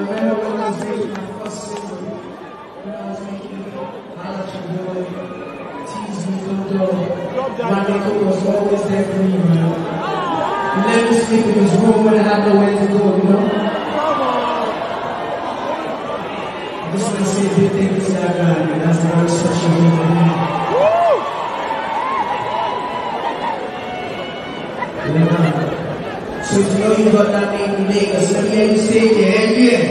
remember when I was making my first single, when I was making Holla at Your Boy, Tease Me, Come Dog, my nigga was always there for me, man. He let me sleep in his room when I had nowhere to go, you know? I just want to say a big thank you to that guy, man. That's a very special day for me. So if you know you got that name in Vegas, let me hear you say yeah, yeah.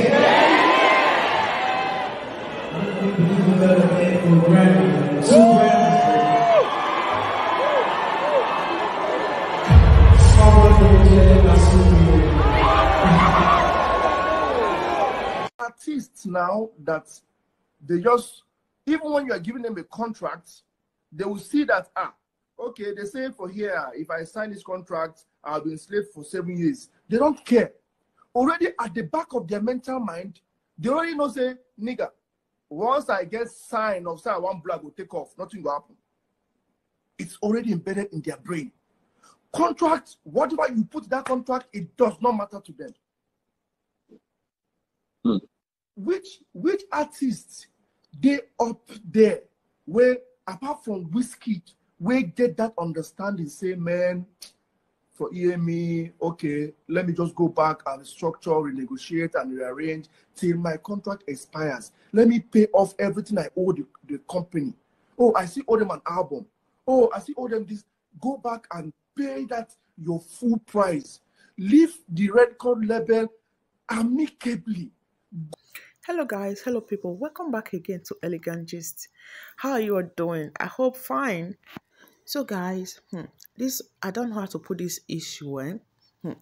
I don't believe you got a name for Grammy, man. 2 Grammys. Small one for the judge, my studio. Artists now that they just, even when you are giving them a contract, they will see that, okay, they say for here, if I sign this contract, I'll be enslaved for 7 years. They don't care. Already at the back of their mental mind, they already know, say, nigga, once I get sign of say one black will take off, nothing will happen. It's already embedded in their brain. Contract, whatever you put that contract, it does not matter to them. Which artists they up there where, apart from Wizkid, we get that understanding, say, man, for EME, okay, let me just go back and structure, renegotiate, and rearrange till my contract expires. Let me pay off everything I owe the company. Oh, I see owe them an album. Oh, I see owe them this. Go back and pay that your full price. Leave the record label amicably. Hello guys, hello people, welcome back again to Elegant Gist. How are you all doing? I hope fine. So guys, this, I don't know how to put this issue in.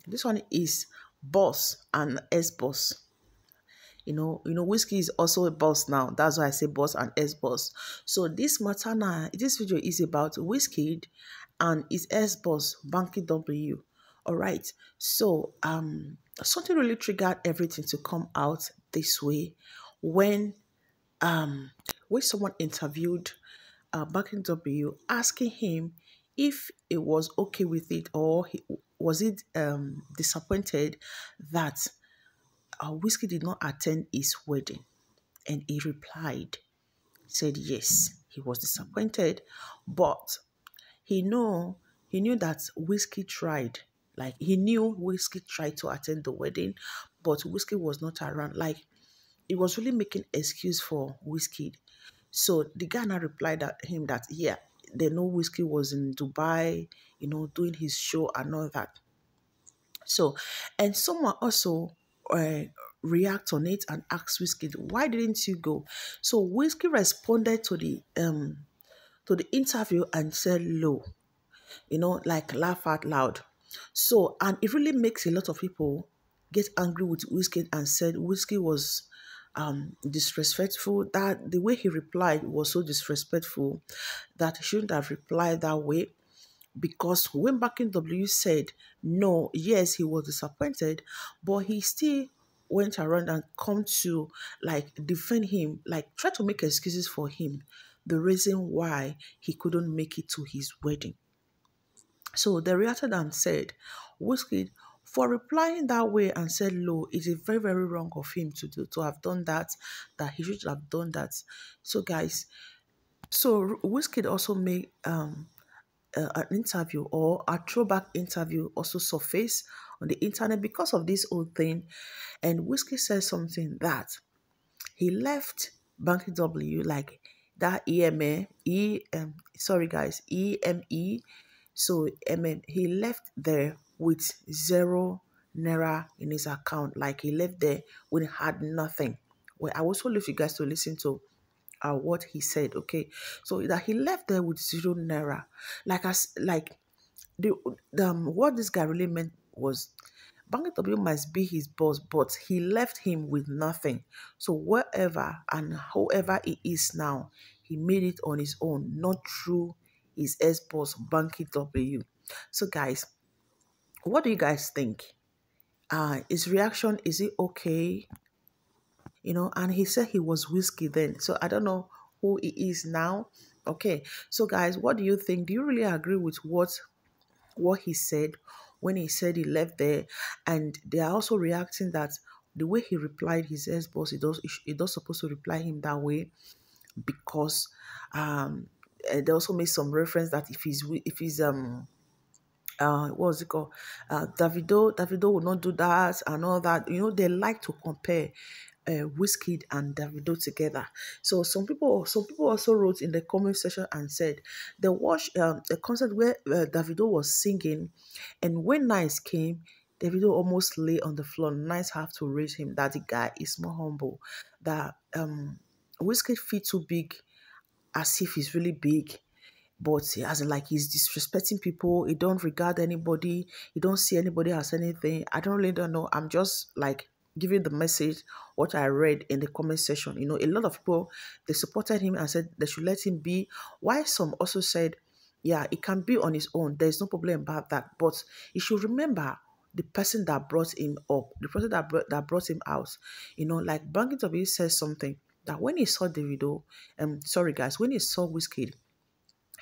This one is boss and ex-boss. You know, Wizkid is also a boss now. That's why I say boss and ex-boss. So this matter now, this video is about Wizkid and his ex-boss, Banky W. All right. So something really triggered everything to come out this way when someone interviewed Banky W, asking him if it was okay with it, or was it disappointed that Wizkid did not attend his wedding. And he replied, said yes, he was disappointed, but he knew that Wizkid tried. Like, he knew Wizkid tried to attend the wedding, but Wizkid was not around. Like, it was really making excuse for Wizkid. So the guy now replied at him that, yeah, they know Wizkid was in Dubai, doing his show and all that. So, and someone also react on it and asked Wizkid, why didn't you go? So Wizkid responded to the interview and said, low, like laugh out loud. So, and it really makes a lot of people get angry with Wizkid and said Wizkid was disrespectful, that the way he replied was so disrespectful that he shouldn't have replied that way. Because when Banky W said no, yes, he was disappointed, but he still went around and come to like defend him, like try to make excuses for him, the reason why he couldn't make it to his wedding. So they reacted and said, Wizkid, for replying that way and said low, it is very, very wrong of him to have done that he should have done that. So guys, so Wizkid also made an interview, or a throwback interview also surfaced on the internet because of this whole thing. And Wizkid said something that he left Banky W, like that EME. So he left there with 0 naira in his account. Like, he left there when he had nothing. Well, I also leave you guys to listen to what he said. Okay, so that he left there with 0 naira. What this guy really meant was Banky W must be his boss, but he left him with nothing. So wherever and however he is now, he made it on his own, not through his ex-boss Banky W. So guys, what do you guys think? His reaction, is it okay? And he said he was Wizkid then. So I don't know who he is now. Okay, so guys, what do you think? Do you really agree with what he said when he said he left there? And they are also reacting that the way he replied his ex-boss, it does supposed to reply him that way, because they also made some reference that if he's what was it called? Davido will not do that and all that. You know, they like to compare Wizkid and Davido together. So some people also wrote in the comment section and said they watched a concert where Davido was singing, and when Nice came, Davido almost lay on the floor. Nice have to raise him that the guy is more humble. That Wizkid feel too big, as if he's really big, but as in, like, he's disrespecting people. He don't regard anybody. He don't see anybody as anything. I don't know. I'm just like giving the message what I read in the comment section. You know, a lot of people, they supported him and said they should let him be. While some also said, yeah, it can be on his own. There's no problem about that. But you should remember the person that brought him up, the person that brought him out. You know, like Banky says something that when he saw Davido, sorry guys, when he saw Wizkid,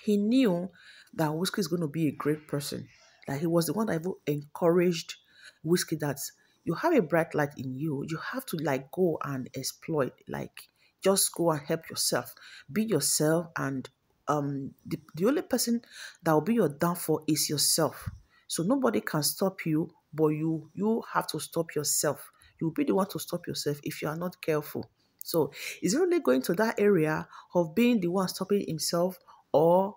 he knew that Wizkid is going to be a great person. That he was the one that even encouraged Wizkid that you have a bright light in you. You have to like go and exploit, like just go and help yourself. Be yourself, and the only person that will be your downfall is yourself. So nobody can stop you, but you have to stop yourself. You'll be the one to stop yourself if you are not careful. So is he really going to that area of being the one stopping himself, or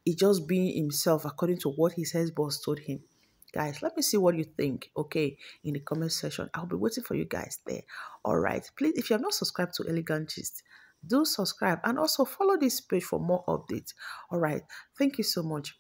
he just being himself according to what his head boss told him? Guys, let me see what you think, okay, in the comment section. I'll be waiting for you guys there. All right. Please, if you have not subscribed to Elegant Gist, do subscribe and also follow this page for more updates. All right. Thank you so much.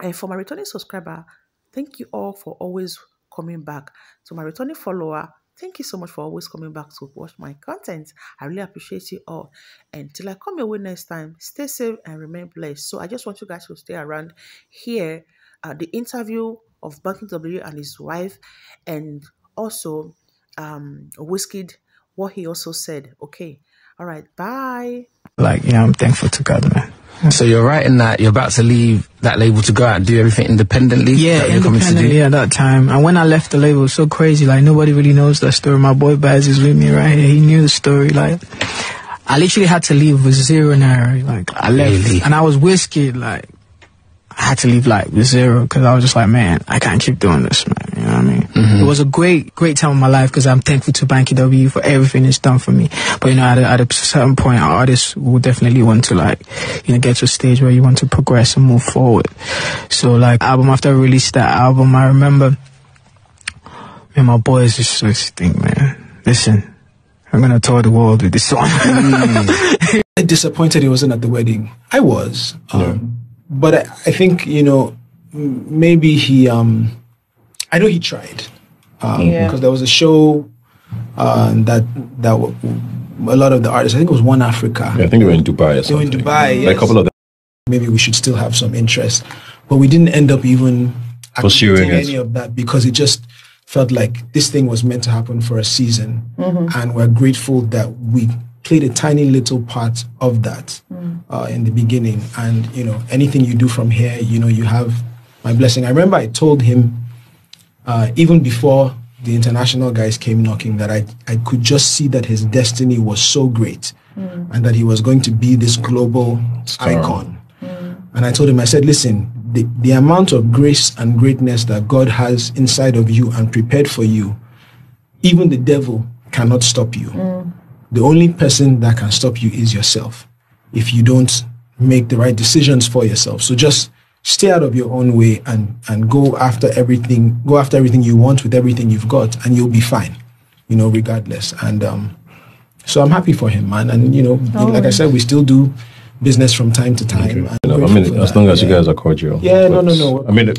And for my returning subscriber, thank you all for always coming back. To my returning follower, thank you so much for always coming back to watch my content. I really appreciate you all. And till I come your way next time, stay safe and remain blessed. So I just want you guys to stay around here. The interview of Banky W and his wife, and also Wizkid, what he also said. Okay. All right. Bye. Like, yeah, I'm thankful to God, man. So you're writing that you're about to leave that label to go out and do everything independently? Yeah, independently at that time. And when I left the label, it was so crazy. Like, nobody really knows that story. My boy Baz is with me right here. He knew the story. Like, I literally had to leave with 0 naira. Like, I left. Really? And I was Wizkid, like, I had to leave like with 0 because I was just like, man, I can't keep doing this, man. You know what I mean? It was a great time of my life because I'm thankful to Banky W for everything it's done for me. But, you know, at a certain point, artists will definitely want to, like, you know, get to a stage where you want to progress and move forward. So, like, album after I released that album, I remember, man, my boys just think, man, listen, I'm going to tour the world with this song. Disappointed he wasn't at the wedding. I was. But I think, you know, maybe he, I know he tried. Because there was a show that a lot of the artists, I think it was One Africa. Yeah, I think they were in Dubai or something. They were in Dubai, yes. Like a couple of them. Maybe we should still have some interest. But we didn't end up even pursuing any of that because it just felt like this thing was meant to happen for a season. And we're grateful that we played a tiny little part of that in the beginning. And, you know, anything you do from here, you know, you have my blessing. I remember I told him, even before the international guys came knocking, that I could just see that his destiny was so great and that he was going to be this global icon. And I told him, I said, listen, the amount of grace and greatness that God has inside of you and prepared for you, even the devil cannot stop you. The only person that can stop you is yourself if you don't make the right decisions for yourself. So just stay out of your own way and go after everything you want with everything you've got, and you'll be fine, you know, regardless. And so I'm happy for him, man. And, you know, like I said, we still do business from time to time. Okay. I mean, as long as you guys are cordial. Yeah, no. I mean,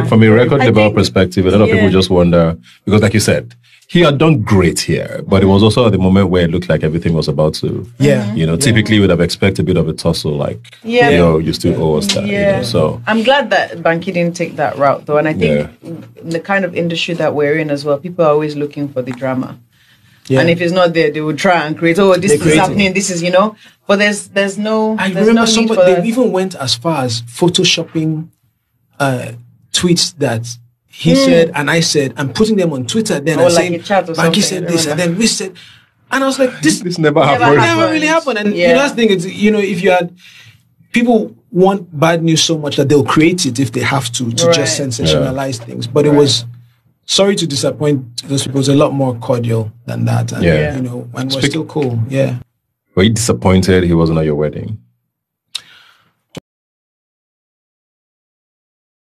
from a record label perspective, a lot of people just wonder, because like you said, he had done great here, but it was also at the moment where it looked like everything was about to, you know, typically you would have expected a bit of a tussle, like, you know, you still owe us that, you know, so. I'm glad that Banky didn't take that route, though, and I think the kind of industry that we're in as well, people are always looking for the drama. And if it's not there, they would try and create, this is happening, this is, you know, but there's no. I remember they even went as far as photoshopping tweets that he said, and I said, and putting them on Twitter. Then I like said, Banky said this, and then we said, and I was like, this never happened. Never really happened. And that's the thing is, if you had people want bad news so much that they'll create it if they have to just sensationalize things. But it was, sorry to disappoint those people, it was a lot more cordial than that. And, and we're still cool. Yeah. Were you disappointed he wasn't at your wedding?